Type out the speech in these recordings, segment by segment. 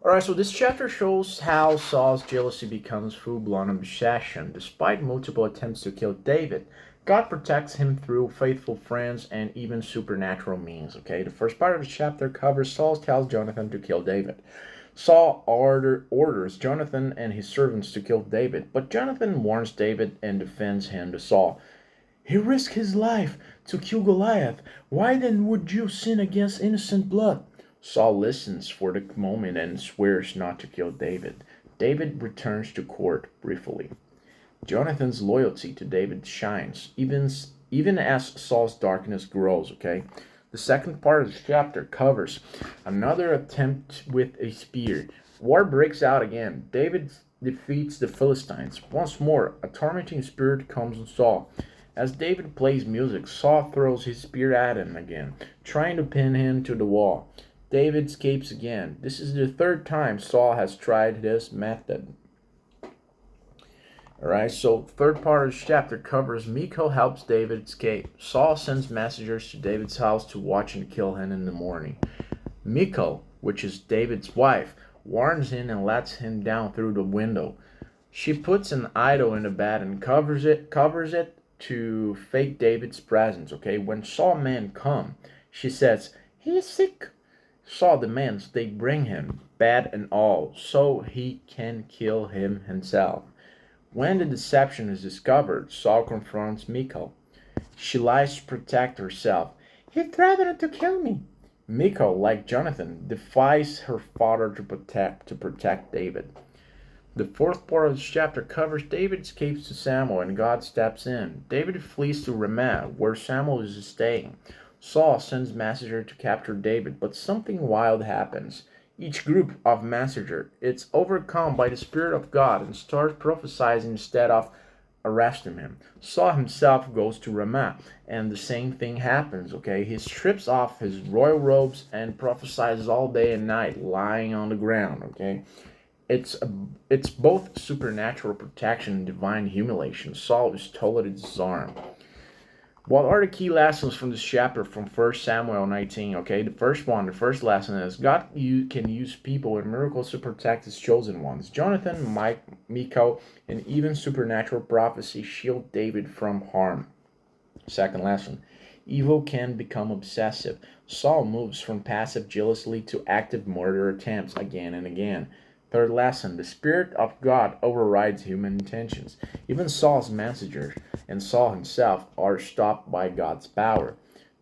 Alright, so this chapter shows how Saul's jealousy becomes full-blown obsession. Despite multiple attempts to kill David, God protects him through faithful friends and even supernatural means. Okay, the first part of the chapter covers Saul tells Jonathan to kill David. Saul orders Jonathan and his servants to kill David, but Jonathan warns David and defends him to Saul. He risked his life to kill Goliath. Why then would you sin against innocent blood? Saul listens for the moment and swears not to kill David. David returns to court briefly. Jonathan's loyalty to David shines, even as Saul's darkness grows, okay? The second part of the chapter covers another attempt with a spear. War breaks out again. David defeats the Philistines. Once more, a tormenting spirit comes on Saul. As David plays music, Saul throws his spear at him again, trying to pin him to the wall. David escapes again. This is the third time Saul has tried this method. Alright, so third part of the chapter covers Michal helps David escape. Saul sends messengers to David's house to watch and kill him in the morning. Michal, which is David's wife, warns him and lets him down through the window. She puts an idol in the bed and covers it to fake David's presence. Okay, when Saul men come, she says, "He is sick." Saul demands they bring him, bed and all, so he can kill him himself. When the deception is discovered, Saul confronts Michal. She lies to protect herself. "He threatened to kill me." Michal, like Jonathan, defies her father to protect David. The fourth part of this chapter covers David escapes to Samuel and God steps in. David flees to Ramah, where Samuel is staying. Saul sends messenger to capture David, but something wild happens. Each group of messenger is overcome by the Spirit of God and starts prophesying instead of arresting him. Saul himself goes to Ramah, and the same thing happens. Okay, he strips off his royal robes and prophesies all day and night, lying on the ground. Okay, it's it's both supernatural protection and divine humiliation. Saul is totally disarmed. What are the key lessons from this chapter from 1 Samuel 19? Okay, the first lesson is God can use people and miracles to protect his chosen ones. Jonathan, Mike, Michal, and even supernatural prophecy shield David from harm. Second lesson, evil can become obsessive. Saul moves from passive jealousy to active murder attempts again and again. Third lesson, the Spirit of God overrides human intentions. Even Saul's messengers and Saul himself are stopped by God's power.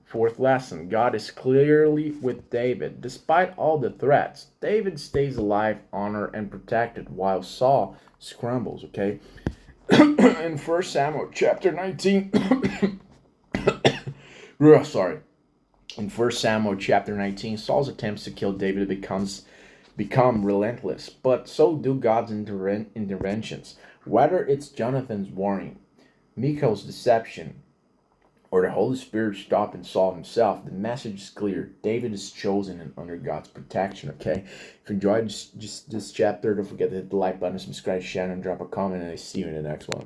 Fourth lesson, God is clearly with David. Despite all the threats, David stays alive, honored, and protected while Saul scrambles, okay? In 1 Samuel chapter 19, sorry. In 1 Samuel chapter 19, Saul's attempts to kill David become relentless, but so do God's interventions. Whether it's Jonathan's warning, Michal's deception, or the Holy Spirit stopping Saul himself, the message is clear. David is chosen and under God's protection, okay? If you enjoyed this chapter, don't forget to hit the like button, subscribe, share, and drop a comment, and I see you in the next one.